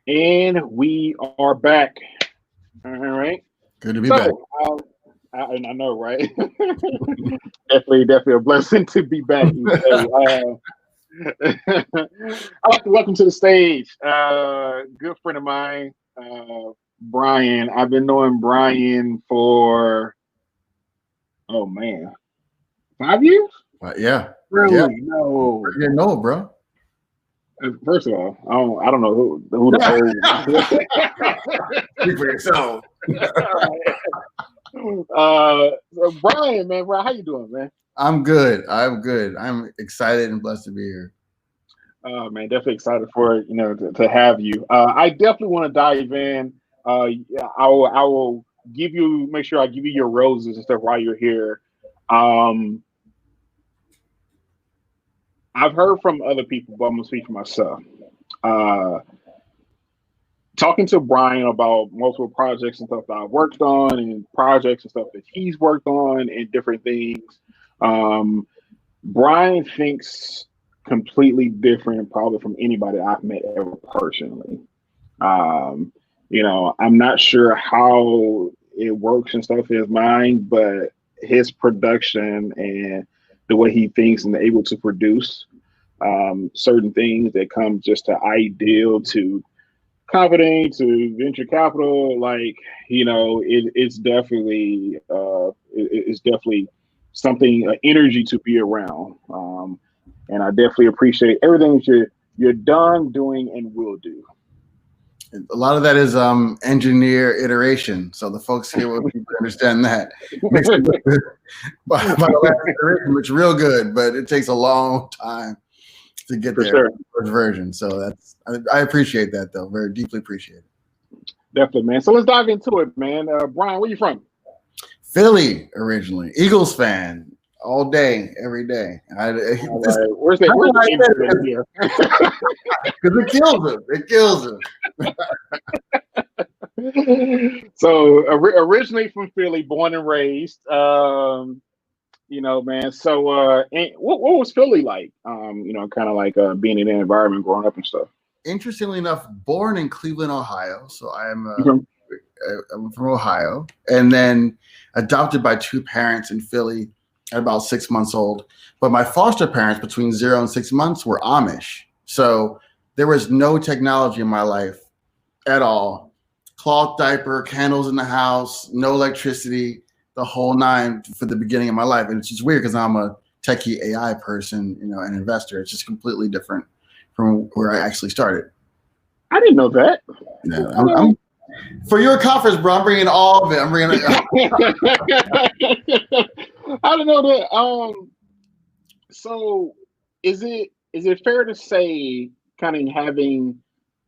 And we are back. All right. Good to be back. So, I know, right? Definitely a blessing to be back each day. I'd like to welcome to the stage good friend of mine, Brian. I've been knowing Brian for, oh man, 5 years? Yeah. Really? Yeah. No. You didn't know, bro. First of all, I don't know who the old. Speak for yourself. So Brian, man, Brian, how you doing, man? I'm good. I'm excited and blessed to be here. Man, definitely excited for to have you. I definitely want to dive in. Yeah, I will make sure I give you your roses and stuff while you're here. Um, I've heard from other people, but I'm gonna speak for myself. Uh, Talking to Brian about multiple projects and stuff that I've worked on, and projects and stuff that he's worked on, and different things. Um, Brian thinks completely different, probably from anybody I've met ever personally. Um, I'm not sure how it works and stuff in his mind, but his production and the way he thinks and able to produce certain things that come just to ideal to confident to venture capital, like it's definitely something energy to be around, and I definitely appreciate everything that you're done doing and will do. A lot of that is engineer iteration. So the folks here will understand that. Mixed by the last iteration, which is real good, but it takes a long time to get For there. sure. First version. So I appreciate that though. Very deeply appreciate it. Definitely, man. So let's dive into it, man. Brian, where you from? Philly originally. Eagles fan all day, every day. Where's the internet here? Because it kills him. So originally from Philly, born and raised. Man. So, what was Philly like? Kind of like being in an environment, growing up and stuff. Interestingly enough, born in Cleveland, Ohio. So I'm from Ohio, and then adopted by two parents in Philly at about 6 months old. But my foster parents between 0 and 6 months were Amish. So there was no technology in my life at all. Cloth diaper, candles in the house, no electricity, the whole nine for the beginning of my life. And it's just weird because I'm a techie AI person, an investor. It's just completely different from where I actually started. I didn't know that. Yeah, for your conference, bro, I'm bringing all of it. I'm bringing it. I didn't know that. So is it fair to say, kind of having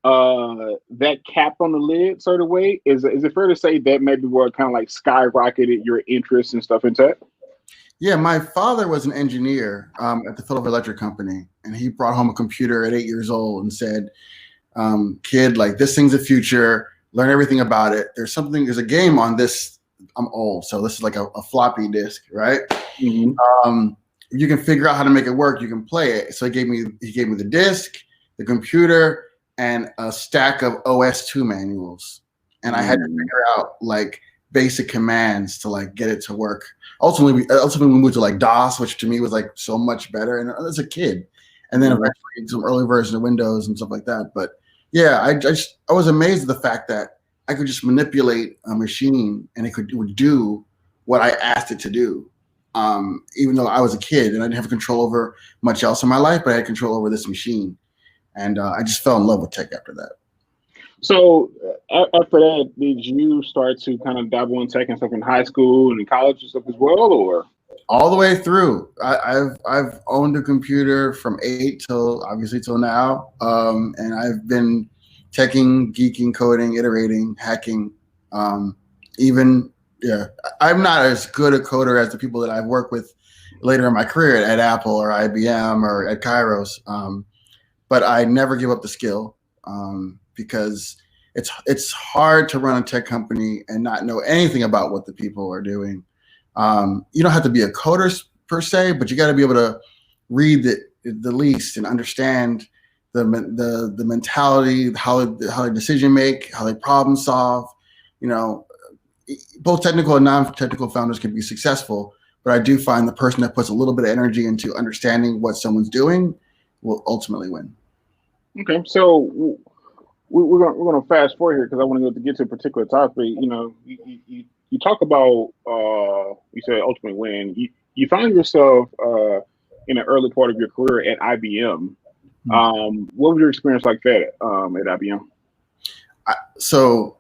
that cap on the lid sort of way? Is it fair to say that maybe what kind of like skyrocketed your interest and stuff in tech? Yeah, my father was an engineer at the Philadelphia Electric Company, and he brought home a computer at 8 years old and said, kid, like this thing's the future, learn everything about it. There's a game on this. I'm old, so this is like a floppy disk, right? Mm-hmm. You can figure out how to make it work. You can play it. So he gave me the disk, the computer, and a stack of OS2 manuals. And I had to figure out like basic commands to like get it to work. Ultimately we moved to like DOS, which to me was like so much better. And as a kid, and then eventually some early version of Windows and stuff like that. But yeah, I was amazed at the fact that I could just manipulate a machine and it would do what I asked it to do. Even though I was a kid and I didn't have control over much else in my life, but I had control over this machine. And I just fell in love with tech after that. So after that, did you start to kind of dabble in tech and stuff in high school and in college and stuff as well, or? All the way through. I've owned a computer from 8 till now, and I've been teching, geeking, coding, iterating, hacking. I'm not as good a coder as the people that I've worked with later in my career at Apple or IBM or at Kairos. But I never give up the skill because it's hard to run a tech company and not know anything about what the people are doing. You don't have to be a coder per se, but you got to be able to read the least and understand the mentality, how they decision make, how they problem solve. You know, both technical and non-technical founders can be successful, but I do find the person that puts a little bit of energy into understanding what someone's doing will ultimately win. Okay, so we're going to fast forward here because I want to get to a particular topic. You know, you talk about you say ultimately win. You found yourself in the early part of your career at IBM. What was your experience like that at IBM? So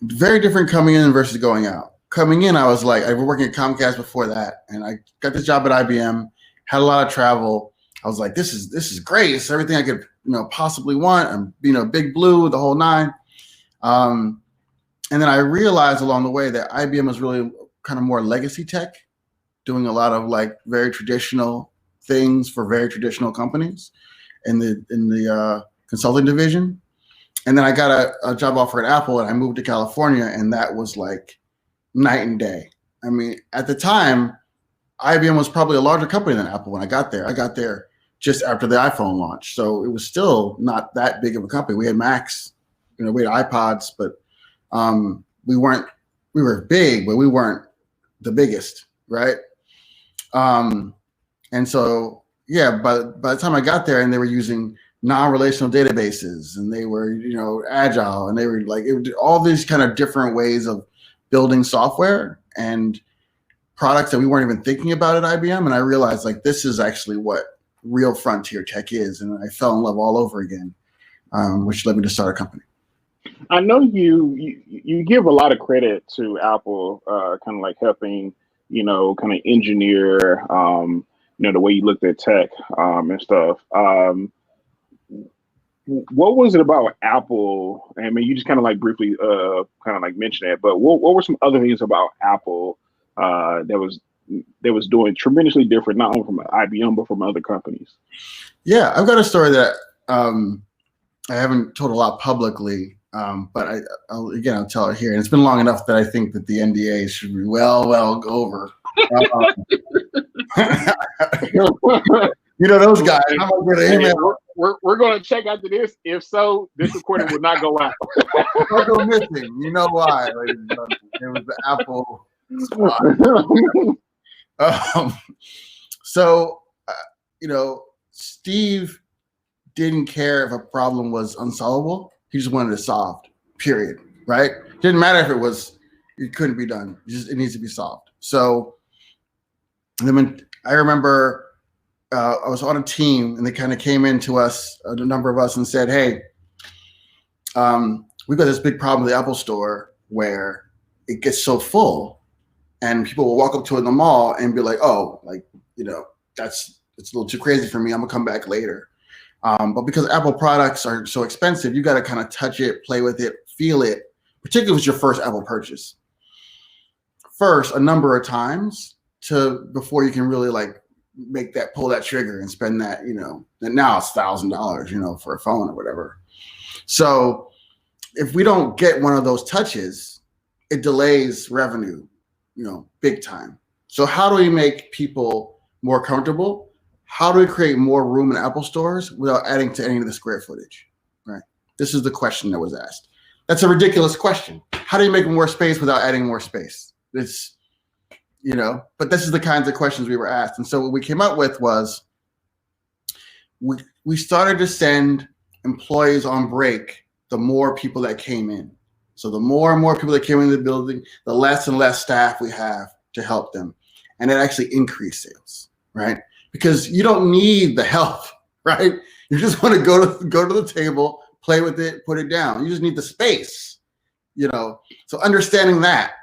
very different coming in versus going out. Coming in, I was like, I was working at Comcast before that, and I got this job at IBM, had a lot of travel. I was like, this is great. It's everything I could possibly want. I'm big blue, the whole nine. And then I realized along the way that IBM was really kind of more legacy tech, doing a lot of like very traditional things for very traditional companies in the consulting division. And then I got a job offer at Apple, and I moved to California, and that was like night and day. I mean, at the time, IBM was probably a larger company than Apple when I got there. I got there just after the iPhone launch, so it was still not that big of a company. We had Macs, we had iPods, but we were big, but we weren't the biggest, right? And so, yeah, but by the time I got there, and they were using non-relational databases, and they were, agile, and they were like all these kind of different ways of building software and products that we weren't even thinking about at IBM. And I realized like this is actually what real frontier tech is, and I fell in love all over again, which led me to start a company. I know you give a lot of credit to Apple, kind of like helping, kind of engineer, the way you looked at tech and stuff. What was it about Apple? I mean, you just kind of like briefly kind of like mentioned that, but what were some other things about Apple that was doing tremendously different, not only from IBM, but from other companies? Yeah, I've got a story that I haven't told a lot publicly, but I'll tell it here. And it's been long enough that I think that the NDA should be well over. Those guys. We're going to check after this. If so, this recording will not go out. Don't go missing. You know why? It was the Apple squad. Steve didn't care if a problem was unsolvable. He just wanted it solved, period, right? Didn't matter if it couldn't be done. It needs to be solved. So I remember I was on a team, and they kind of came into us, a number of us, and said, hey, we've got this big problem with the Apple Store where it gets so full, and people will walk up to it in the mall and be like, oh, it's a little too crazy for me. I'm gonna come back later. But because Apple products are so expensive, you got to kind of touch it, play with it, feel it, particularly with your first Apple purchase. First, a number of times before you can really like pull that trigger and spend that, and now it's $1,000, for a phone or whatever. So if we don't get one of those touches, it delays revenue, big time. So how do we make people more comfortable? How do we create more room in Apple stores without adding to any of the square footage, right? This is the question that was asked. That's a ridiculous question. How do you make more space without adding more space? It's, but this is the kinds of questions we were asked. And so what we came up with was we started to send employees on break the more people that came in. So the more and more people that came into the building, the less and less staff we have to help them. And it actually increased sales, right? Because you don't need the help, right? You just want to go to the table, play with it, put it down. You just need the space, So understanding that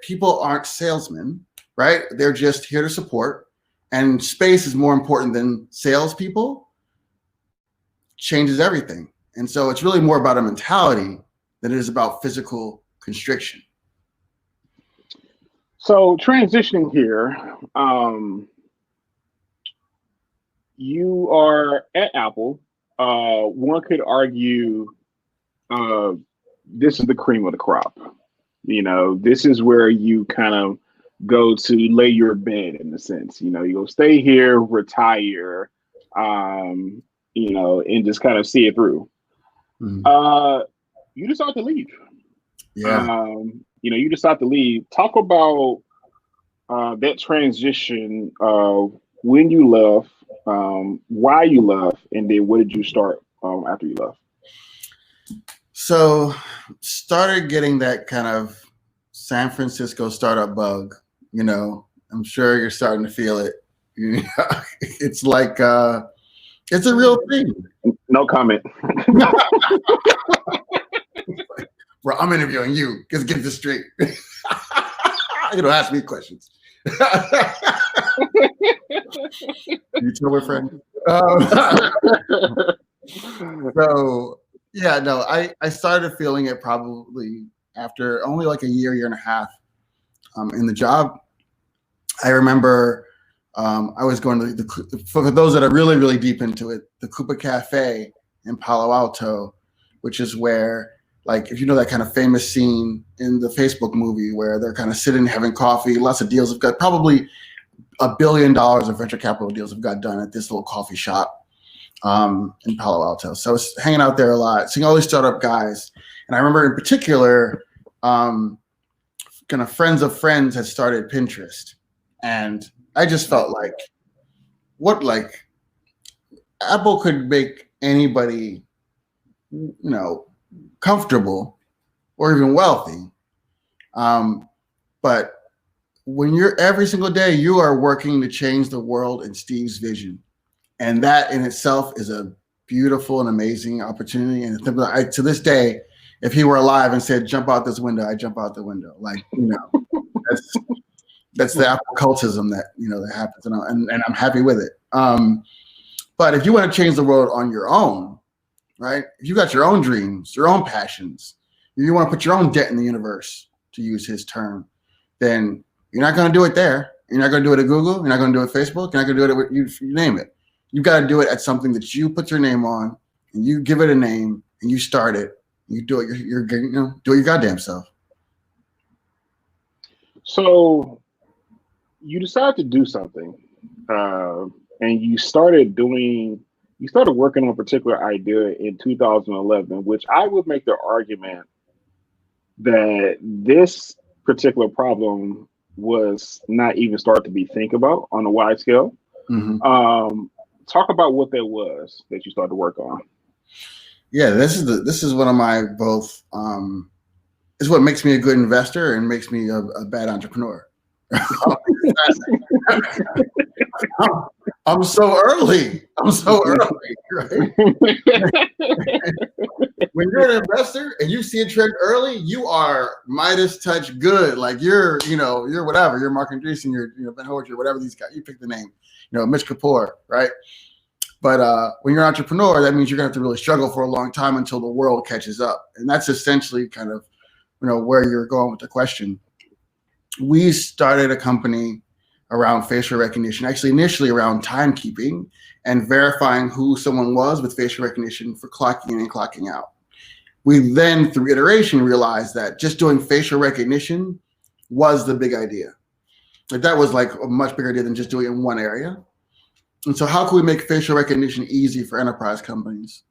people aren't salesmen, right? They're just here to support, and space is more important than salespeople, changes everything. And so it's really more about a mentality than it is about physical constriction. So transitioning here, you are at Apple. One could argue this is the cream of the crop. This is where you kind of go to lay your bed in a sense. You go stay here, retire. and just kind of see it through. You decide to leave. Yeah. You decide to leave. Talk about that transition of when you left, why you left, and then what did you start after you left? So started getting that kind of San Francisco startup bug. I'm sure you're starting to feel it. It's like it's a real thing. No comment. Bro, I'm interviewing you. Just get this straight. You don't ask me questions. You tell we're friends. So yeah, no, I started feeling it probably after only like a year and a half in the job. I remember I was going to for those that are really, really deep into it, the Coupa Cafe in Palo Alto, which is where, like, if you know that kind of famous scene in the Facebook movie where they're kind of sitting having coffee, lots of deals have got probably $1 billion of venture capital deals have got done at this little coffee shop in Palo Alto. So I was hanging out there a lot, seeing all these startup guys. And I remember in particular, kind of friends of friends had started Pinterest. And I just felt like, Apple could make anybody, comfortable or even wealthy. But when you're every single day, you are working to change the world in Steve's vision. And that in itself is a beautiful and amazing opportunity. And to this day, if he were alive and said, jump out this window, I jump out the window. That's the Apple cultism that, that happens. And I'm happy with it. But if you want to change the world on your own, right? If you got your own dreams, your own passions, you want to put your own dent in the universe, to use his term, then you're not going to do it there. You're not going to do it at Google. You're not going to do it at Facebook. You're not going to do it at you name it. You've got to do it at something that you put your name on, and you give it a name, and you start it. You do it. You're do it your goddamn self. So you decided to do something, and you started working on a particular idea in 2011, which I would make the argument that this particular problem was not even started to be think about on a wide scale. Mm-hmm. Talk about what that was that you started to work on. Yeah, this is one of my both. Is what makes me a good investor and makes me a bad entrepreneur. I'm so early. Right? When you're an investor and you see a trend early, you are Midas touch good. Like you're whatever. You're Mark Andreessen, you're Ben Howitt, whatever these guys. You pick the name. Mitch Kapoor, right? But when you're an entrepreneur, that means you're gonna have to really struggle for a long time until the world catches up. And that's essentially kind of where you're going with the question. We started a company around facial recognition, actually initially around timekeeping and verifying who someone was with facial recognition for clocking in and clocking out. We then, through iteration, realized that just doing facial recognition was the big idea. Like that was like a much bigger idea than just doing it in one area. And so how can we make facial recognition easy for enterprise companies?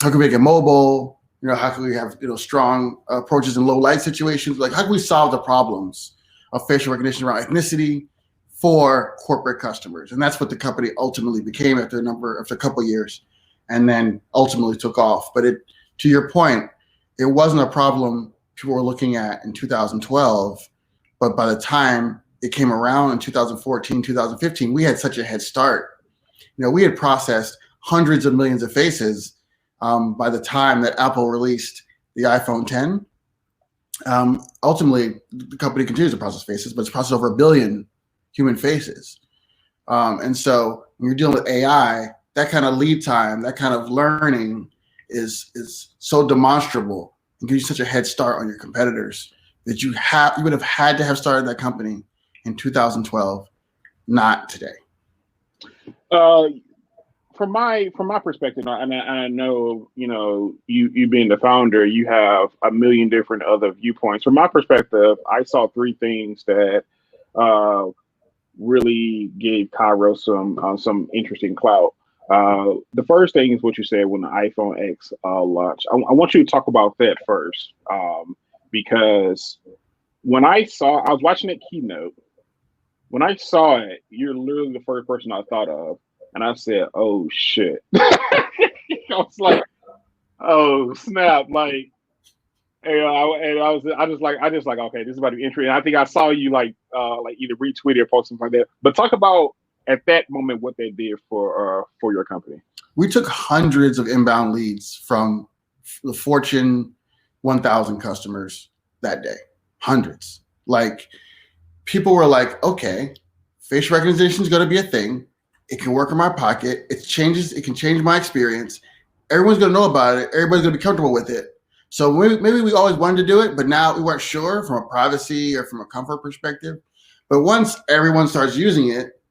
How can we make it mobile? How can we have strong approaches in low light situations? Like how can we solve the problems of facial recognition around ethnicity for corporate customers? And that's what the company ultimately became after a couple of years, and then ultimately took off. But to your point, it wasn't a problem people were looking at in 2012, but by the time it came around in 2014, 2015, we had such a head start. We had processed hundreds of millions of faces by the time that Apple released the iPhone 10. Ultimately, the company continues to process faces, but it's processed over 1 billion human faces. And so when you're dealing with AI, that kind of lead time, that kind of learning is so demonstrable and gives you such a head start on your competitors that you would have had to have started that company in 2012, not today. From my perspective, and I know you being the founder, you have a million different other viewpoints. From my perspective, I saw three things that really gave Cairo some interesting clout. The first thing is what you said when the iPhone X launched. I want you to talk about that first, because when I was watching that keynote. When I saw it, you're literally the first person I thought of, and I said, "Oh shit!" I was like, "Oh snap!" Like, I just like, okay, this is about to be interesting. I think I saw you like either retweet it or post something like that. But talk about at that moment what they did for your company. We took hundreds of inbound leads from the Fortune 1000 customers that day. Hundreds. Like, people were like, okay, facial recognition is going to be a thing. It can work in my pocket. It can change my experience. Everyone's going to know about it. Everybody's going to be comfortable with it. So maybe we always wanted to do it, but now we weren't sure from a privacy or from a comfort perspective. But once everyone starts using it,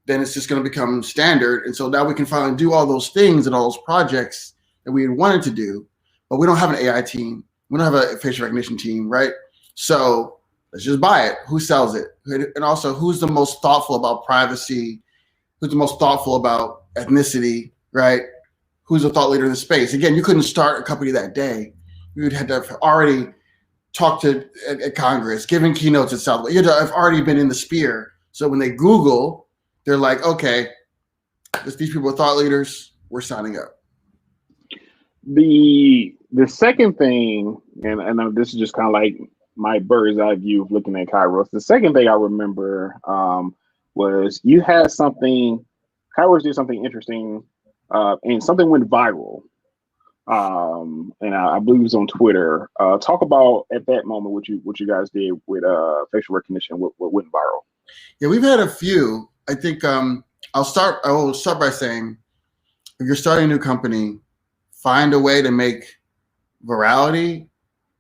then it's just going to become standard. And so now we can finally do all those things and all those projects that we had wanted to do, but we don't have an AI team. We don't have a facial recognition team, right? So let's just buy it. Who sells it? And also, who's the most thoughtful about privacy? Who's the most thoughtful about ethnicity, right? Who's a thought leader in the space? Again, you couldn't start a company that day. You would have to have already talked at Congress, given keynotes at South. You had to have already been in the sphere. So when they Google, they're like, okay, these people are thought leaders. We're signing up. The second thing, and this is just kind of like my bird's eye view of looking at Kairos. The second thing I remember was you had something. Kairos did something interesting, and something went viral. And I believe it was on Twitter. Talk about at that moment what you guys did with facial recognition. What went viral? Yeah, we've had a few. I think I will start by saying, if you're starting a new company, find a way to make virality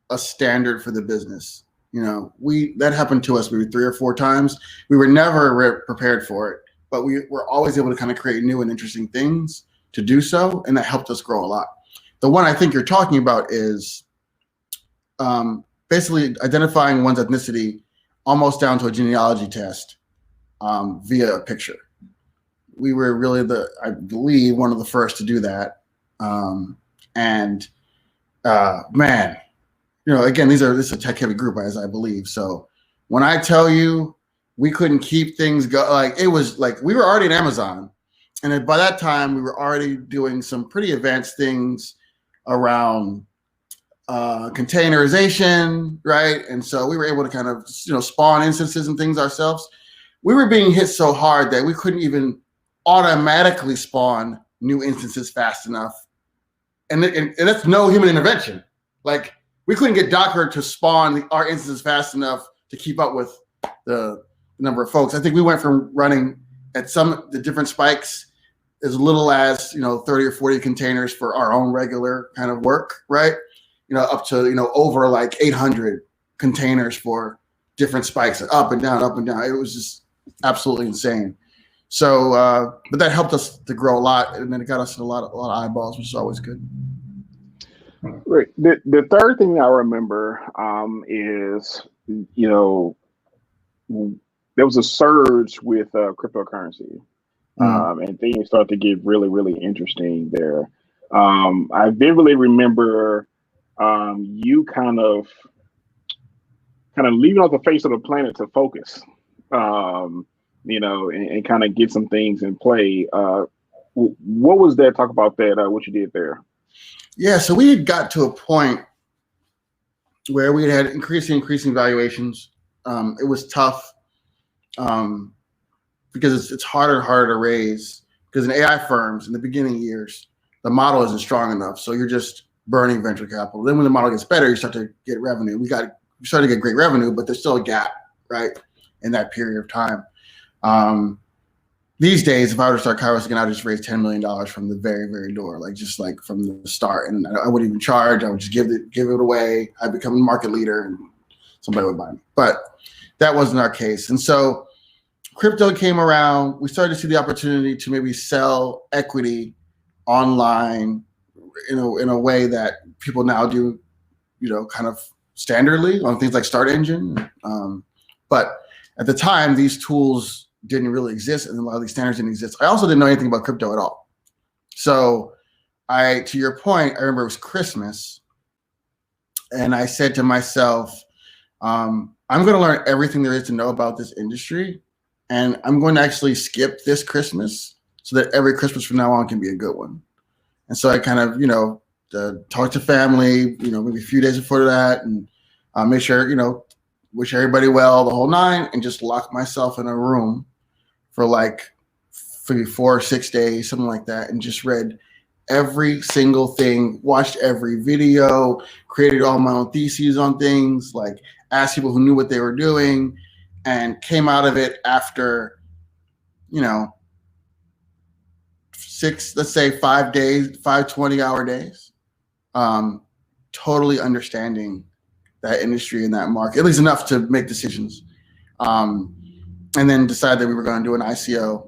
a standard for the business. You know, that happened to us maybe 3 or 4 times. We were never prepared for it, but we were always able to kind of create new and interesting things to do so, and that helped us grow a lot. The one I think you're talking about is basically identifying one's ethnicity almost down to a genealogy test via a picture. We were really I believe, one of the first to do that. Man, you know, again, this is a tech heavy group, as I believe. So when I tell you we couldn't keep things like, it was like we were already at Amazon. And then by that time, we were already doing some pretty advanced things around containerization, right? And so we were able to kind of, spawn instances and things ourselves. We were being hit so hard that we couldn't even automatically spawn new instances fast enough. And that's no human intervention. Like, we couldn't get Docker to spawn our instances fast enough to keep up with the number of folks. I think we went from running at the different spikes as little as 30 or 40 containers for our own regular kind of work, right? Up to over like 800 containers for different spikes, up and down, up and down. It was just absolutely insane. So, but that helped us to grow a lot, and then it got us a lot of eyeballs, which is always good. Right. The third thing I remember is there was a surge with cryptocurrency. And things start to get really, really interesting there. I vividly remember you kind of leaving off the face of the planet to focus, and kind of get some things in play. What was that? Talk about that, what you did there. Yeah, so we had got to a point where we had increasing valuations. It was tough. Because it's harder and harder to raise, because in AI firms in the beginning years, the model isn't strong enough. So you're just burning venture capital. Then when the model gets better, you start to get revenue. We started to get great revenue, but there's still a gap, right, in that period of time. These days, if I were to start Kairos again, I'd just raise $10 million from the very, very door, just from the start. And I wouldn't even charge. I would just give it away. I'd become a market leader and somebody would buy me. But that wasn't our case. And so crypto came around. We started to see the opportunity to maybe sell equity online in a way that people now do, kind of standardly on things like Start Engine. But at the time, these tools didn't really exist, and a lot of these standards didn't exist. I also didn't know anything about crypto at all. So to your point, I remember it was Christmas, and I said to myself, I'm going to learn everything there is to know about this industry, and I'm going to actually skip this Christmas so that every Christmas from now on can be a good one. And so I kind of, talked to family, maybe a few days before that, and make sure, wish everybody well, the whole nine, and just lock myself in a room for like maybe 4 or 6 days, something like that, and just read every single thing, watched every video, created all my own theses on things, like asked people who knew what they were doing, and came out of it after, 6, let's say 5 days, 5 20-hour days, totally understanding that industry and that market, at least enough to make decisions. And then decide that we were going to do an ICO,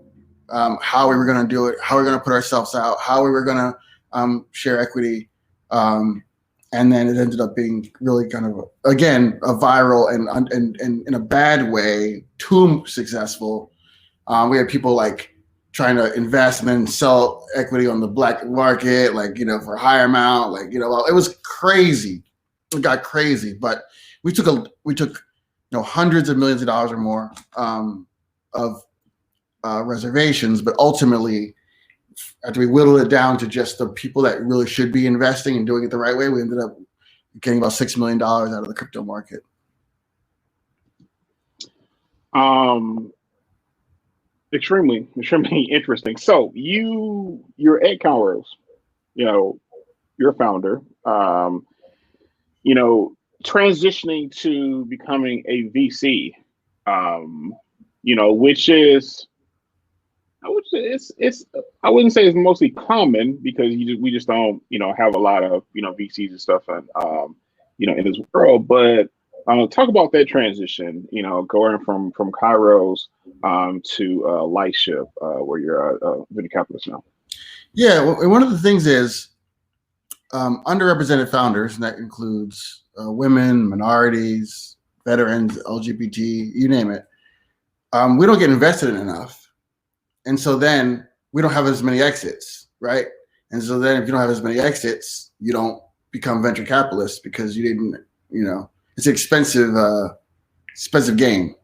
how we were going to do it, how we were going to put ourselves out, how we were going to share equity. And then it ended up being really kind of, again, a viral and in a bad way, too successful. We had people like trying to invest and then sell equity on the black market, for a higher amount, it was crazy. It got crazy, but we took hundreds of millions of dollars or more of reservations, but ultimately, after we whittled it down to just the people that really should be investing and doing it the right way, we ended up getting about $6 million out of the crypto market. Extremely interesting. So you're at Conros, you're a founder, transitioning to becoming a VC, which is, I wouldn't say it's mostly common because we just don't, have a lot of, VCs and stuff and, in this world, but talk about that transition, going from Kairos to Lightship, where you're a venture capitalist now. Yeah, well, one of the things is underrepresented founders, and that includes women, minorities, veterans, LGBT, you name it. We don't get invested in enough. And so then we don't have as many exits, right? And so then if you don't have as many exits, you don't become venture capitalists because you didn't, it's an expensive game,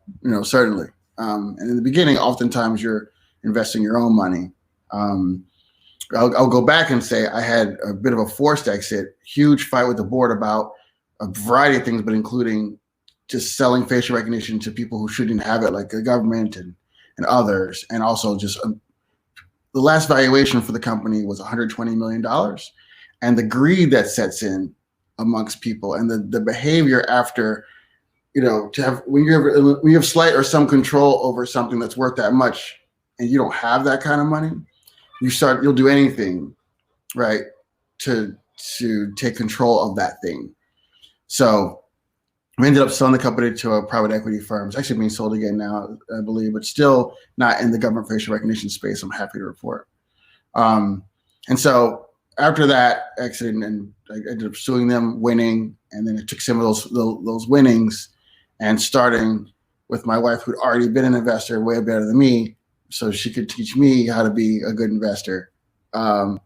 certainly. And in the beginning, oftentimes you're investing your own money. I'll go back and say I had a bit of a forced exit, huge fight with the board about a variety of things, but including just selling facial recognition to people who shouldn't have it, like the government and others. And also just the last valuation for the company was $120 million. And the greed that sets in amongst people and the behavior after, to have, when you have slight or some control over something that's worth that much and you don't have that kind of money, you'll do anything, right, to take control of that thing. So we ended up selling the company to a private equity firm. It's actually being sold again now, I believe, but still not in the government facial recognition space, I'm happy to report. And so after that exit, and I ended up suing them, winning, and then it took some of those winnings and starting with my wife, who'd already been an investor way better than me, so she could teach me how to be a good investor. A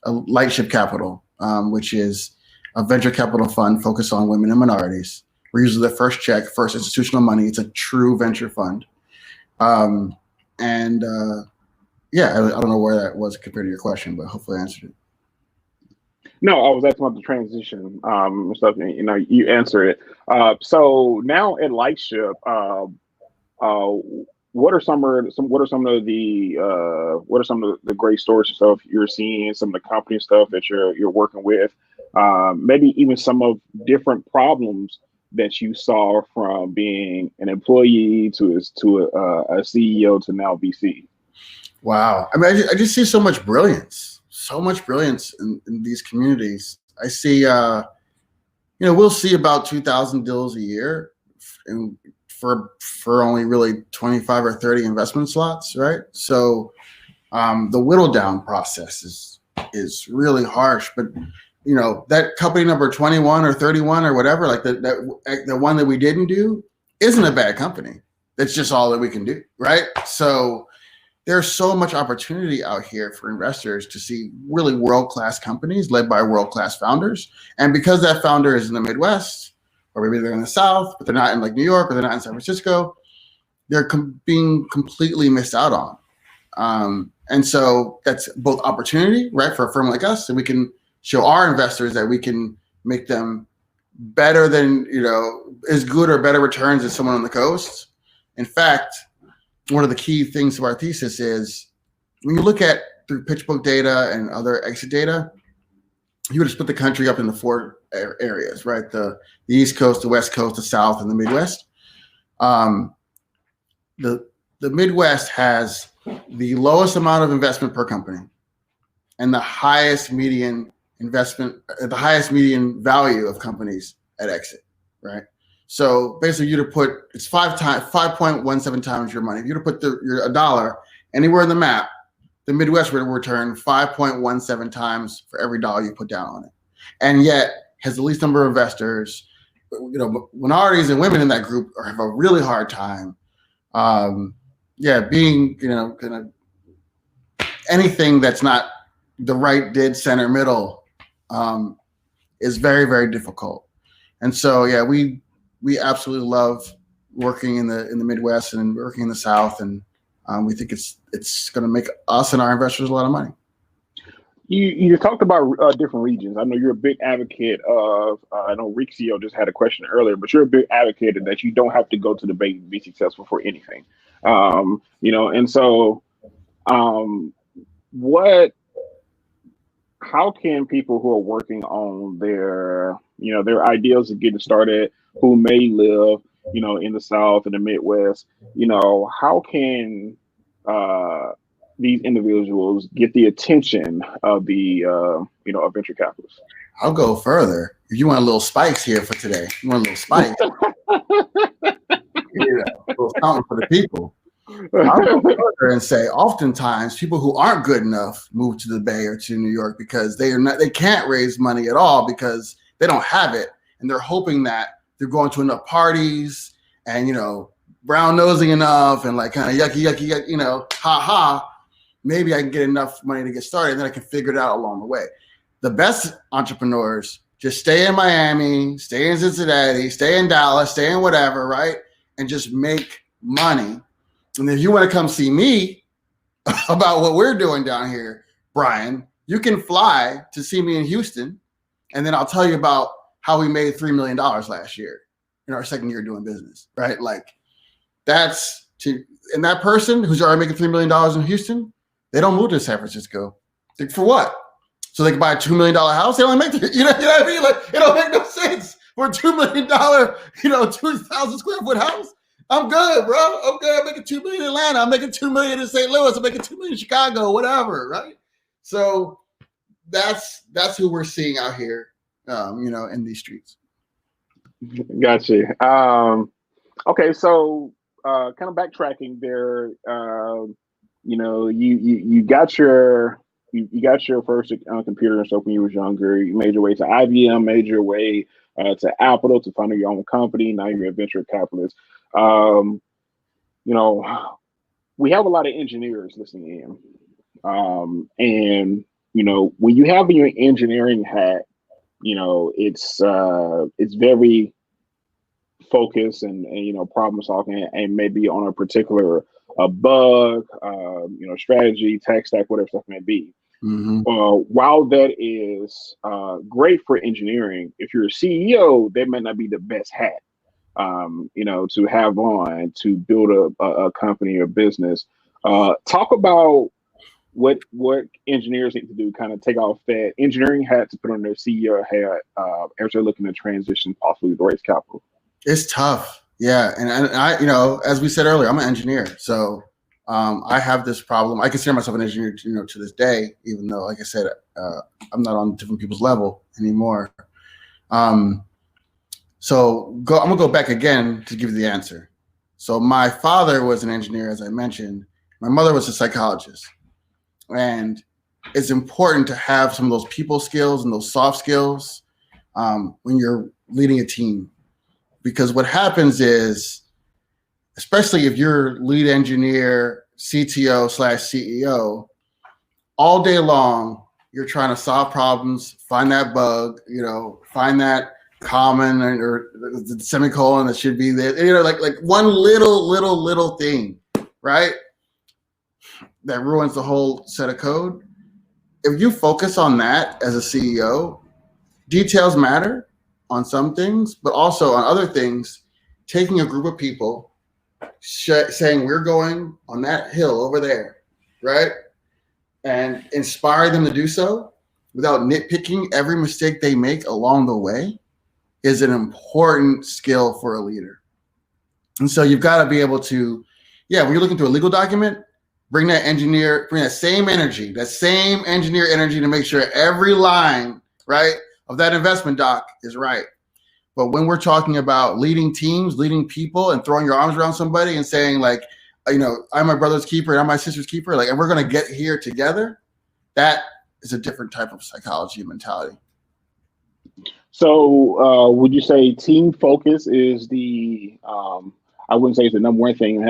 Lightship Capital, which is a venture capital fund focused on women and minorities. We're usually the first check, first institutional money. It's a true venture fund. Yeah, I don't know where that was compared to your question, but hopefully I answered it. No, I was asking about the transition stuff. You answered it. So now at Lightship, what are some of the great stories and stuff you're seeing? Some of the company stuff that you're working with, maybe even some of different problems that you saw from being an employee to a CEO to now VC. Wow, I mean, I just see so much brilliance in these communities. I see, we'll see about 2,000 deals a year, and for only really 25 or 30 investment slots, right? So the whittle down process is really harsh, but that company number 21 or 31 or whatever, like the one that we didn't do isn't a bad company. That's just all that we can do, right? So there's so much opportunity out here for investors to see really world-class companies led by world-class founders. And because that founder is in the Midwest, or maybe they're in the South, but they're not in like New York, or they're not in San Francisco, they're being completely missed out on. And so that's both opportunity, right, for a firm like us, so we can show our investors that we can make them better than, as good or better returns as someone on the coast. In fact, one of the key things to our thesis is when you look at through PitchBook data and other exit data, you would split the country up into 4 areas, right? The East Coast, the West Coast, the South, and the Midwest. The Midwest has the lowest amount of investment per company and the highest median value of companies at exit, right? So basically, it's 5.17 times your money. If you were to put a dollar anywhere in the map, the Midwest would return 5.17 times for every dollar you put down on it, and yet has the least number of investors. Minorities and women in that group have a really hard time. Being anything that's not the right dead center middle is very, very difficult. And so we absolutely love working in the Midwest and working in the South, and we think it's going to make us and our investors a lot of money. You talked about different regions. I know you're a big advocate of. I know Rixio just had a question earlier, but you're a big advocate that you don't have to go to the Bay to be successful for anything. And so, how can people who are working on their ideals of getting started, who may live, in the South and the Midwest, how can these individuals get the attention of the of venture capitalists? I'll go further. If you want a little spice here for today, you want a little spice, a little something for the people. I'll go further and say, oftentimes people who aren't good enough move to the Bay or to New York because they can't raise money at all because they don't have it, and they're hoping that they're going to enough parties and brown nosing enough and like kind of yucky, maybe I can get enough money to get started, and then I can figure it out along the way. The best entrepreneurs just stay in Miami, stay in Cincinnati, stay in Dallas, stay in whatever, right, and just make money. And if you want to come see me about what we're doing down here, Brian, you can fly to see me in Houston, and then I'll tell you about how we made $3 million last year in our second year doing business, right? Like and that person who's already making $3 million in Houston, they don't move to San Francisco. Like, for what? So they can buy a $2 million house? They only make, you know what I mean? Like, it don't make no sense for a $2 million, 2,000 square foot house. I'm good, bro. I'm good. I'm making $2 million in Atlanta. I'm making $2 million in St. Louis. I'm making $2 million in Chicago, whatever, right? So that's who we're seeing out here, in these streets. Gotcha. Okay, so kind of backtracking there. You got your first computer and stuff when you was younger. You made your way to IBM, made your way to Apple to found your own company. Now you're a venture capitalist. We have a lot of engineers listening in, and when you have your engineering hat, it's very focused and problem solving, and maybe on a particular bug, strategy, tech stack, whatever stuff may be. Mm-hmm. While that is great for engineering, if you're a CEO, that might not be the best hat, to have on to build a company or business. Talk about what engineers need to do, kind of take off that engineering hat to put on their CEO hat as they're looking to transition possibly to raise capital. It's tough. Yeah. And I, as we said earlier, I'm an engineer. So I have this problem. I consider myself an engineer, to this day, even though, like I said, I'm not on different people's level anymore. So I'm gonna go back again to give you the answer. So my father was an engineer, as I mentioned. My mother was a psychologist. And it's important to have some of those people skills and those soft skills when you're leading a team. Because what happens is, especially if you're lead engineer, CTO / CEO, all day long, you're trying to solve problems, find that bug, find that common or the semicolon that should be there, like one little thing, right? That ruins the whole set of code. If you focus on that as a CEO, details matter on some things, but also on other things, taking a group of people, saying we're going on that hill over there, right? And inspire them to do so without nitpicking every mistake they make along the way is an important skill for a leader. And so you've got to be able to, when you're looking through a legal document, bring that same engineer energy to make sure every line, right, of that investment doc is right. But when we're talking about leading teams, leading people, and throwing your arms around somebody and saying like, I'm my brother's keeper and I'm my sister's keeper, and we're going to get here together, that is a different type of psychology and mentality. So would you say team focus is I wouldn't say it's the number one thing,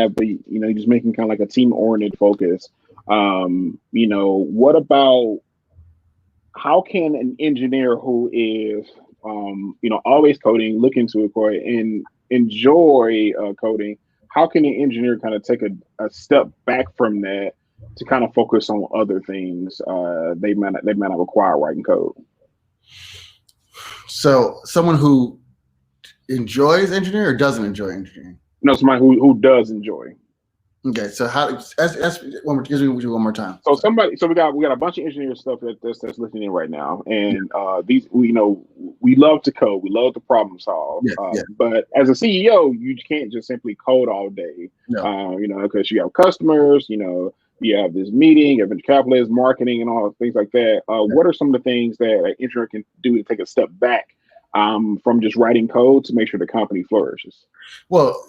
just making kind of like a team oriented focus. What about, how can an engineer who is, always coding, looking to code and enjoy coding, how can an engineer kind of take a step back from that to kind of focus on other things they might not require writing code? So someone who enjoys engineering or doesn't enjoy engineering? No, somebody who does enjoy. Okay, so ask one more time. So we got a bunch of engineer stuff that's listening in right now, and we love to code, we love to problem solve, but as a CEO, you can't just simply code all day, because you have customers, you have this meeting, you have venture capitalists, marketing, and all things like that. What are some of the things that an engineer can do to take a step back from just writing code to make sure the company flourishes? Well,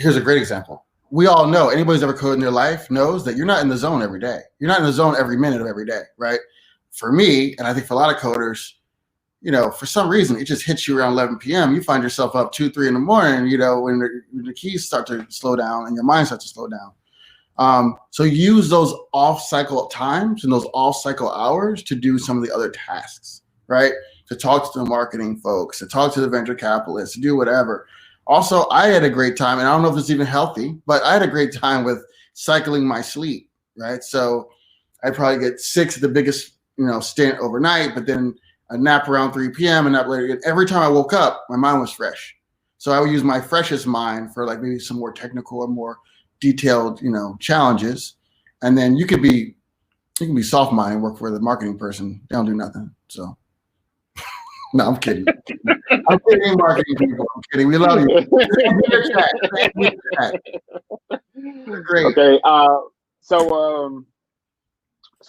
here's a great example. We all know, anybody's ever coded in their life knows that you're not in the zone every day. You're not in the zone every minute of every day, right? For me, and I think for a lot of coders, for some reason, it just hits you around 11 p.m. You find yourself up 2, 3 in the morning, when the keys start to slow down and your mind starts to slow down. So use those off-cycle times and those off-cycle hours to do some of the other tasks, right? To talk to the marketing folks, to talk to the venture capitalists, to do whatever. Also, I had a great time, and I don't know if it's even healthy, but I had a great time with cycling my sleep, right? So I probably get 6 at the biggest, stint overnight, but then a nap around 3 p.m. and nap later. Every time I woke up, my mind was fresh. So I would use my freshest mind for like maybe some more technical or more detailed, challenges. And then you can be soft mind and work for the marketing person. They don't do nothing. So. No, I'm kidding. I'm kidding, marketing people. I'm kidding. We love you. Great. Okay. So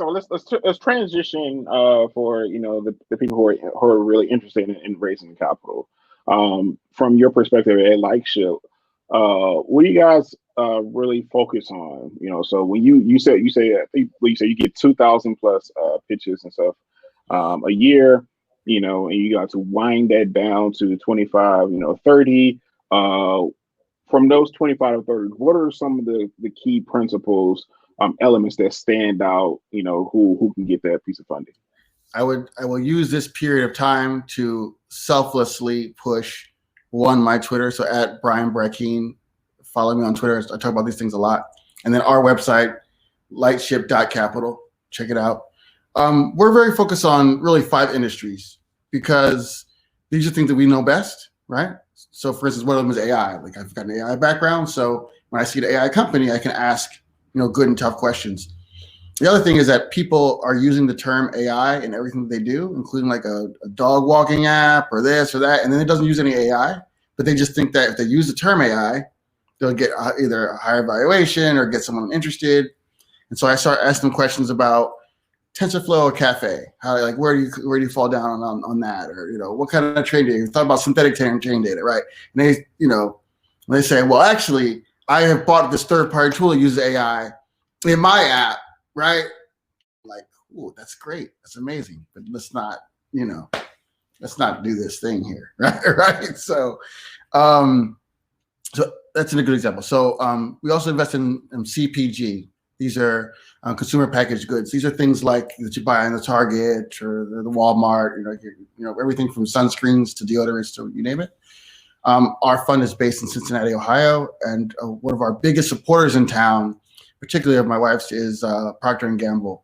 let's transition for the people who are really interested in raising capital. From your perspective at Lightship, what do you guys really focus on? So when you say you get 2,000 plus pitches and stuff a year. And you got to wind that down to 25, 30. From those 25 to 30, what are some of the key principles, elements that stand out, who can get that piece of funding? I will use this period of time to selflessly push my Twitter. So at Brian Brackeen, follow me on Twitter. I talk about these things a lot. And then our website, lightship.capital, check it out. We're very focused on really 5 industries because these are things that we know best, right? So for instance, one of them is AI. Like I've got an AI background. So when I see the AI company, I can ask, good and tough questions. The other thing is that people are using the term AI in everything that they do, including like a dog walking app or this or that. And then it doesn't use any AI, but they just think that if they use the term AI, they'll get either a higher valuation or get someone interested. And so I start asking them questions about TensorFlow or Cafe, where do you fall down on that, or what kind of train data? You thought about synthetic train data, right? And they say, well, actually, I have bought this third-party tool that uses AI in my app, right? Like, ooh, that's great, that's amazing, but let's not do this thing here, right? So that's a good example. So we also invest in CPG, These are consumer packaged goods. These are things like that you buy in the Target or the Walmart. Everything from sunscreens to deodorants to you name it. Our fund is based in Cincinnati, Ohio, and one of our biggest supporters in town, particularly of my wife's, is Procter & Gamble.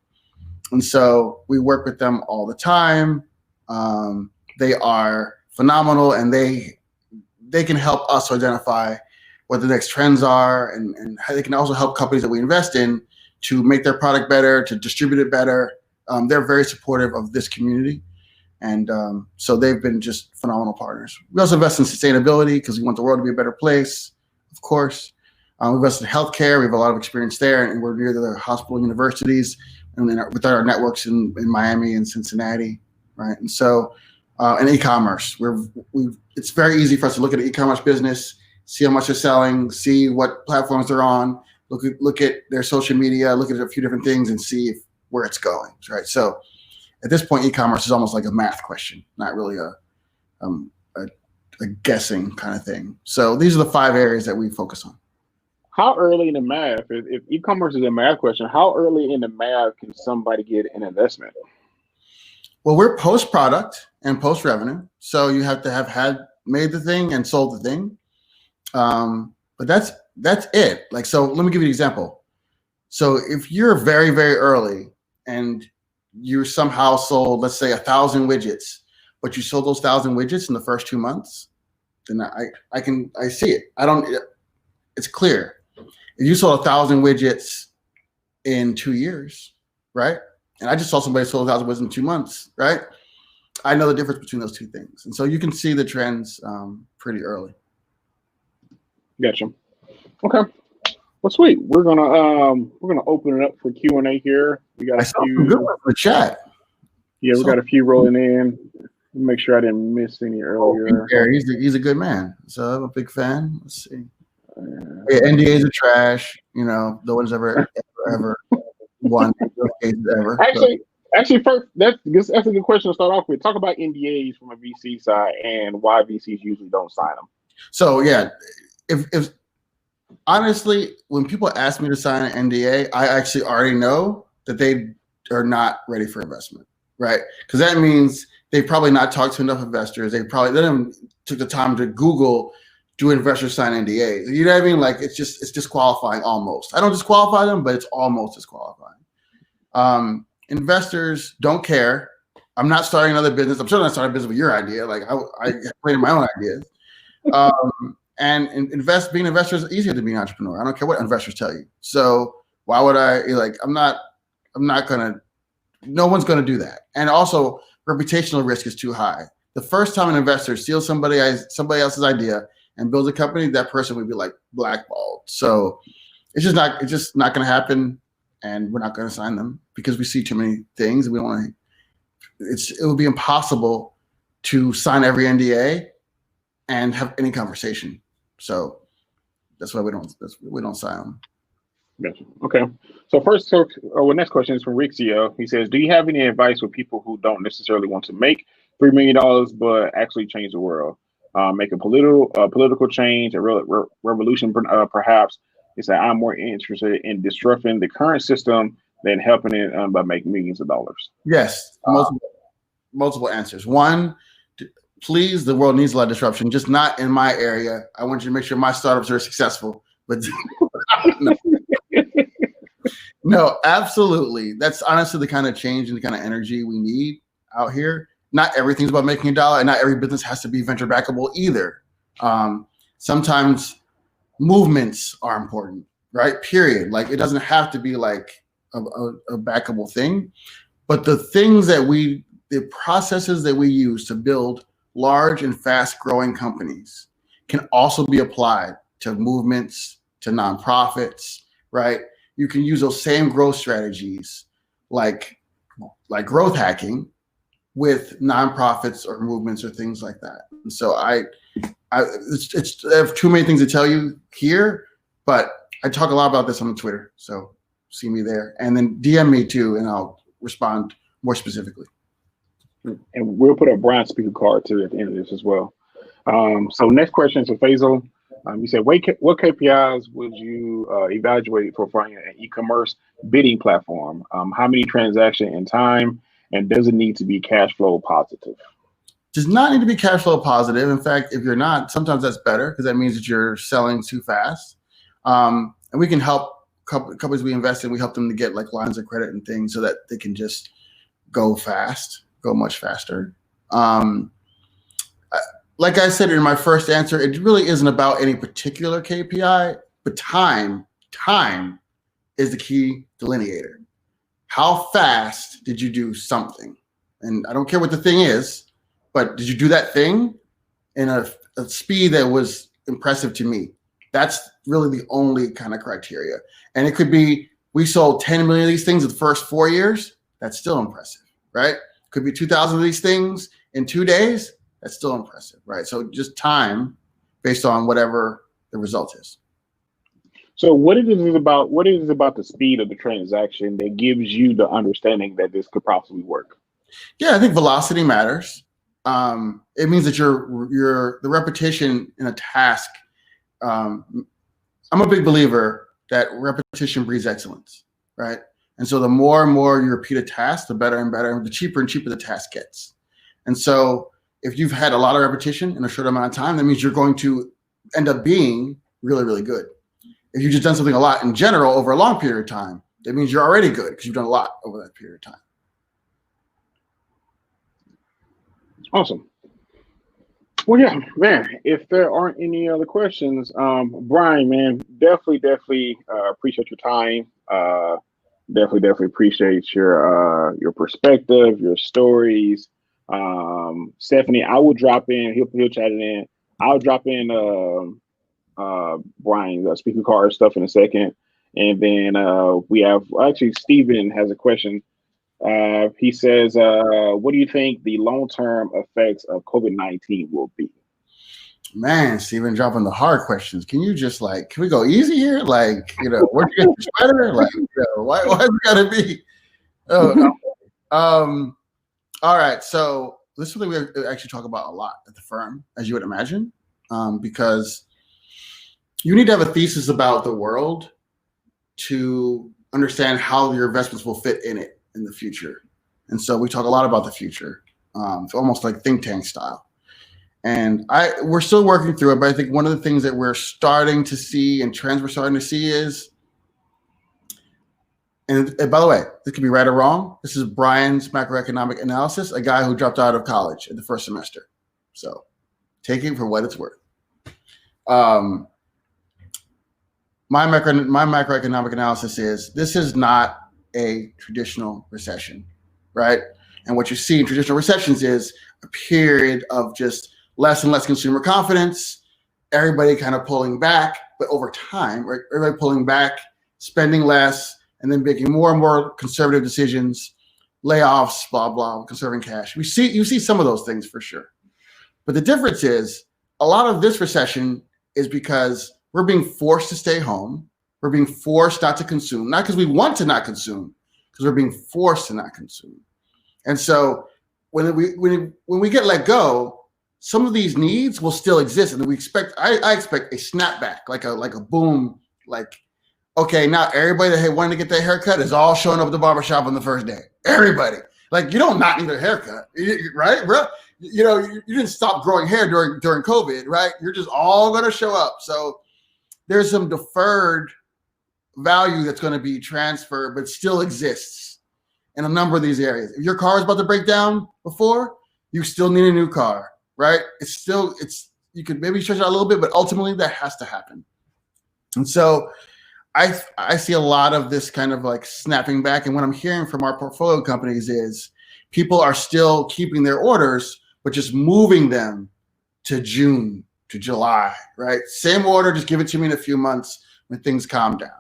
And so we work with them all the time. They are phenomenal, and they can help us identify what the next trends are, and how they can also help companies that we invest in to make their product better, to distribute it better. They're very supportive of this community. And so they've been just phenomenal partners. We also invest in sustainability because we want the world to be a better place, of course. We invest in healthcare. We have a lot of experience there, and we're near the hospital and universities, and then with our networks in Miami and Cincinnati, right? And so, and e-commerce. It's very easy for us to look at an e-commerce business, see how much they're selling, see what platforms they're on, look at their social media, look at a few different things, and see where it's going, right? So at this point, e-commerce is almost like a math question, not really a guessing kind of thing. So these are the 5 areas that we focus on. How early in the math, if e-commerce is a math question, how early in the math can somebody get an investment? Well, we're post-product and post-revenue. So you have to have made the thing and sold the thing. But that's it. Like, so let me give you an example. So if you're very, very early and you somehow sold, let's say 1,000 widgets, but you sold those 1,000 widgets in the first 2 months, then I see it. It's clear. If you sold 1,000 widgets in 2 years, right? And I just saw somebody sold 1,000 widgets in 2 months, right? I know the difference between those two things. And so you can see the trends pretty early. Gotcha. Okay. Well, sweet. We're gonna open it up for Q&A here. We got a few good ones in the chat. Yeah, we got a few rolling in. Make sure I didn't miss any earlier. He's a good man. So I'm a big fan. Let's see. Yeah, NDAs are trash. No one's ever won cases ever. Actually, first that's a good question to start off with. Talk about NDAs from a VC side and why VCs usually don't sign them. So yeah, if honestly, when people ask me to sign an NDA, I actually already know that they are not ready for investment, right? Because that means they've probably not talked to enough investors. They didn't took the time to Google, do investors sign NDAs? You know what I mean? Like it's disqualifying almost. I don't disqualify them, but it's almost disqualifying. Investors don't care. I'm not starting another business. I'm certainly not starting a business with your idea. Like I created my own ideas. And being an investor is easier than being an entrepreneur. I don't care what investors tell you. So why would no one's gonna do that. And also reputational risk is too high. The first time an investor steals somebody else's idea and builds a company, that person would be like blackballed. So it's just not gonna happen, and we're not gonna sign them because we see too many things and we don't want to. It would be impossible to sign every NDA and have any conversation. So that's why we don't sign them. Gotcha. Okay. So next question is from Rixio. He says, do you have any advice for people who don't necessarily want to make $3 million, but actually change the world? Make a political change, a revolution, perhaps. He said, I'm more interested in disrupting the current system than helping it by making millions of dollars. Yes. Multiple answers. One, please, the world needs a lot of disruption, just not in my area. I want you to make sure my startups are successful. But no, absolutely. That's honestly the kind of change and the kind of energy we need out here. Not everything's about making a dollar, and not every business has to be venture backable either. Sometimes movements are important, right? Period. Like it doesn't have to be like a backable thing, but the processes that we use to build large and fast growing companies can also be applied to movements, to nonprofits, right? You can use those same growth strategies like growth hacking with nonprofits or movements or things like that. And so I have too many things to tell you here, but I talk a lot about this on Twitter. So see me there, and then DM me too, and I'll respond more specifically. And we'll put a Brian speaker card too at the end of this as well. So next question is for Faisal. You said, what KPIs would you evaluate for finding an e-commerce bidding platform? How many transactions in time, and does it need to be cash flow positive? Does not need to be cash flow positive. In fact, if you're not, sometimes that's better because that means that you're selling too fast. And we can help companies we invest in. We help them to get like lines of credit and things so that they can just go fast, go much faster. Like I said in my first answer, it really isn't about any particular KPI, but time is the key delineator. How fast did you do something? And I don't care what the thing is, but did you do that thing in a speed that was impressive to me? That's really the only kind of criteria. And it could be, we sold 10 million of these things in the first 4 years. That's still impressive, right? Could be 2,000 of these things in 2 days. That's still impressive, right? So just time based on whatever the result is. So what is it about the speed of the transaction that gives you the understanding that this could possibly work? Yeah, I think velocity matters. It means that the repetition in a task. I'm a big believer that repetition breeds excellence, right? And so the more and more you repeat a task, the better and better, and the cheaper the task gets. And so if you've had a lot of repetition in a short amount of time, that means you're going to end up being really, really good. If you've just done something a lot in general over a long period of time, that means you're already good because you've done a lot over that period of time. Awesome. Well, yeah, man, if there aren't any other questions, Brian, man, definitely appreciate your time. Definitely appreciate your perspective, your stories. Stephanie, I will drop in. He'll chat it in. I'll drop in Brian's speaker card stuff in a second, and then we have actually Stephen has a question. He says, "What do you think the long-term effects of COVID-19 will be?" Man, Stephen, dropping the hard questions. Can you just can we go easy here? Where'd you get your sweater? Why's it gotta be? Oh, no. All right. So this is something we actually talk about a lot at the firm, as you would imagine, because you need to have a thesis about the world to understand how your investments will fit in it in the future. And so we talk a lot about the future. It's almost like think tank style. And we're still working through it, but I think one of the things that we're starting to see and trends we're starting to see is, and by the way, this could be right or wrong. This is Brian's macroeconomic analysis, a guy who dropped out of college in the first semester. So take it for what it's worth. My macroeconomic analysis is this is not a traditional recession, right? And what you see in traditional recessions is a period of just less and less consumer confidence, everybody kind of pulling back, but over time, right, everybody pulling back, spending less, and then making more and more conservative decisions, layoffs, blah, blah, conserving cash. You see some of those things for sure. But the difference is a lot of this recession is because we're being forced to stay home. We're being forced not to consume, not because we want to not consume, because we're being forced to not consume. And so when we get let go, some of these needs will still exist, and I expect a snapback, like a boom, okay, now everybody that wanted to get their haircut is all showing up at the barbershop on the first day. Everybody, you don't not need a haircut, right, bro? You didn't stop growing hair during COVID, right? You're just all gonna show up. So there's some deferred value that's going to be transferred, but still exists in a number of these areas. If your car is about to break down before, you still need a new car, right? You could maybe stretch it out a little bit, but ultimately that has to happen. And so I see a lot of this kind of snapping back. And what I'm hearing from our portfolio companies is people are still keeping their orders, but just moving them to June, to July, right? Same order, just give it to me in a few months when things calm down.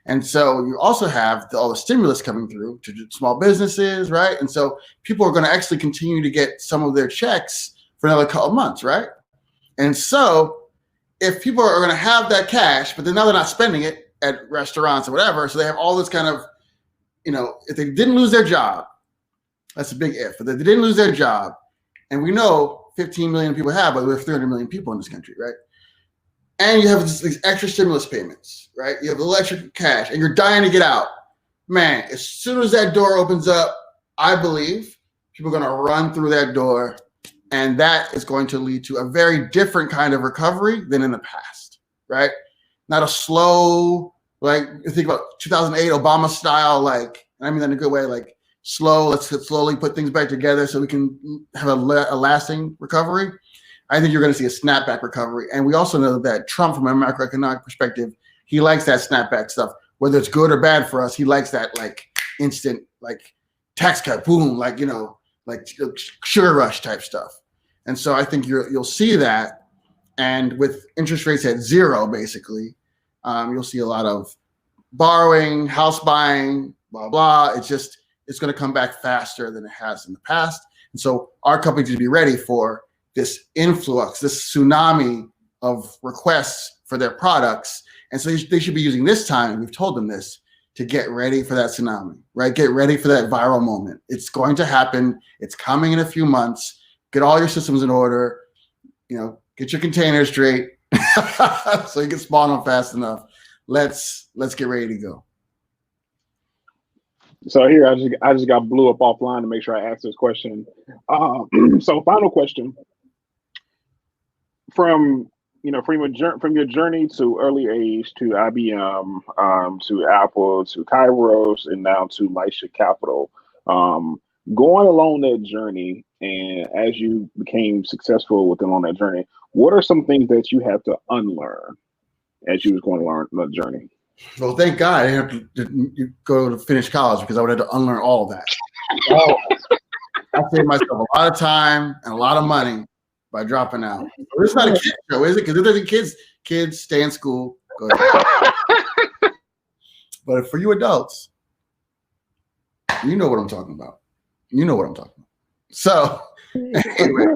And so you also have all the stimulus coming through to small businesses, right? And so people are going to actually continue to get some of their checks for another couple of months, right? And so if people are going to have that cash, but then now they're not spending it at restaurants or whatever, so they have all this kind of, if they didn't lose their job, that's a big if, but they didn't lose their job, and we know 15 million people have, but we have 300 million people in this country, right? and you have these extra stimulus payments, right? You have the extra cash, and you're dying to get out. Man, as soon as that door opens up, I believe people are going to run through that door, and that is going to lead to a very different kind of recovery than in the past, right? Not a slow, like you think about 2008 Obama style, like, and I mean that in a good way, like slow, let's slowly put things back together so we can have a lasting recovery. I think you're going to see a snapback recovery. And we also know that Trump, from a macroeconomic perspective, he likes that snapback stuff, whether it's good or bad for us. He likes that like instant, like tax cut, boom, like, you know, like sugar rush type stuff. And so I think you'll see that. And with interest rates at zero, basically, you'll see a lot of borrowing, house buying, blah, blah. It's going to come back faster than it has in the past. And so our company needs to be ready for this influx, this tsunami of requests for their products. And so they should be using this time, and we've told them this, to get ready for that tsunami, right? Get ready for that viral moment. It's going to happen. It's coming in a few months. Get all your systems in order, you know, get your containers straight so you can spawn them fast enough. Let's get ready to go. So here, I just got blew up offline to make sure I asked this question. So final question. From your journey to early age, to IBM, to Apple, to Kairos, and now to Lightship Capital, going along that journey, and as you became successful along that journey, what are some things that you have to unlearn as you was going to learn the journey? Well, thank God I didn't have to go to finish college, because I would have to unlearn all of that. I saved myself a lot of time and a lot of money by dropping out. It's not a kid show, is it? Because if there's kids stay in school. Go ahead. But for you adults, you know what I'm talking about. You know what I'm talking about. So anyway,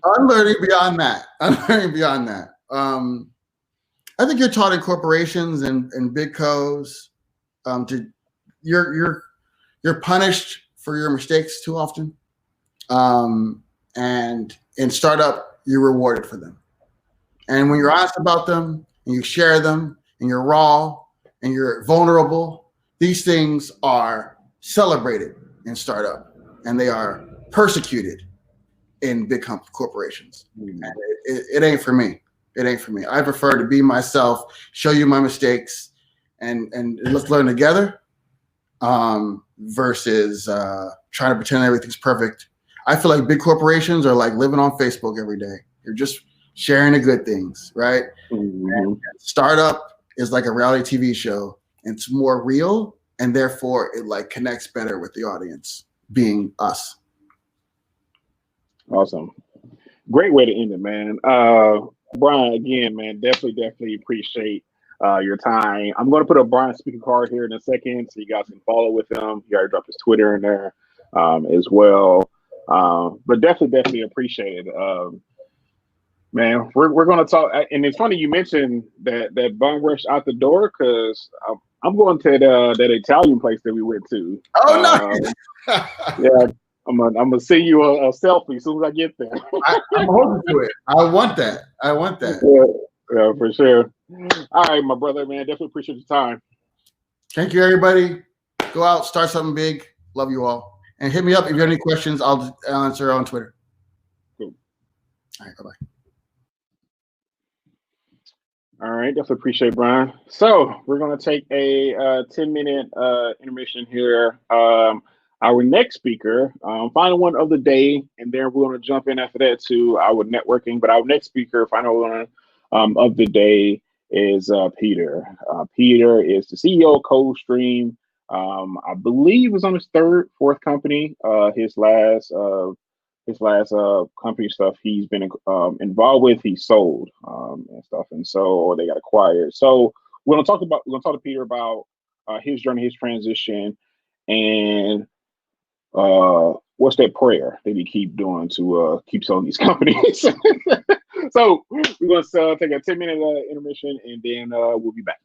unlearning beyond that. I think you're taught in corporations and big co's you're punished for your mistakes too often. And in startup, you're rewarded for them. And when you're honest about them and you share them and you're raw and you're vulnerable, these things are celebrated in startup, and they are persecuted in big corporations. And it ain't for me. It ain't for me. I prefer to be myself, show you my mistakes, and let's learn together, versus trying to pretend everything's perfect. I feel like big corporations are like living on Facebook every day. You're just sharing the good things, right? And startup is like a reality TV show. It's more real, and therefore it like connects better with the audience, being us. Awesome. Great way to end it, man. Brian, again, man, definitely appreciate your time. I'm going to put a Brian speaker card here in a second so you guys can follow with him. He already dropped his Twitter in there as well. But definitely appreciate it. Man, we're going to talk. And it's funny you mentioned that bum rush out the door, because I'm going to that Italian place that we went to. Oh, nice. Yeah. I'm gonna send you a selfie as soon as I get there. I'm holding to it. I want that. Yeah, for sure. All right, my brother, man. Definitely appreciate your time. Thank you, everybody. Go out, start something big. Love you all. And hit me up if you have any questions. I'll answer on Twitter. Cool. All right, bye-bye. All right, definitely appreciate Brian. So we're gonna take a 10-minute intermission here. Our next speaker, final one of the day, and then we're going to jump in after that to our networking. But our next speaker, final one of the day, is Peter. Peter is the CEO of CodeStream. I believe was on his fourth company. His last company stuff he's been involved with, he sold and stuff, and so, or they got acquired. So we're going to talk to Peter about his journey, his transition, and what's that prayer that we keep doing to keep selling these companies. So we're going to take a 10-minute intermission, and then we'll be back.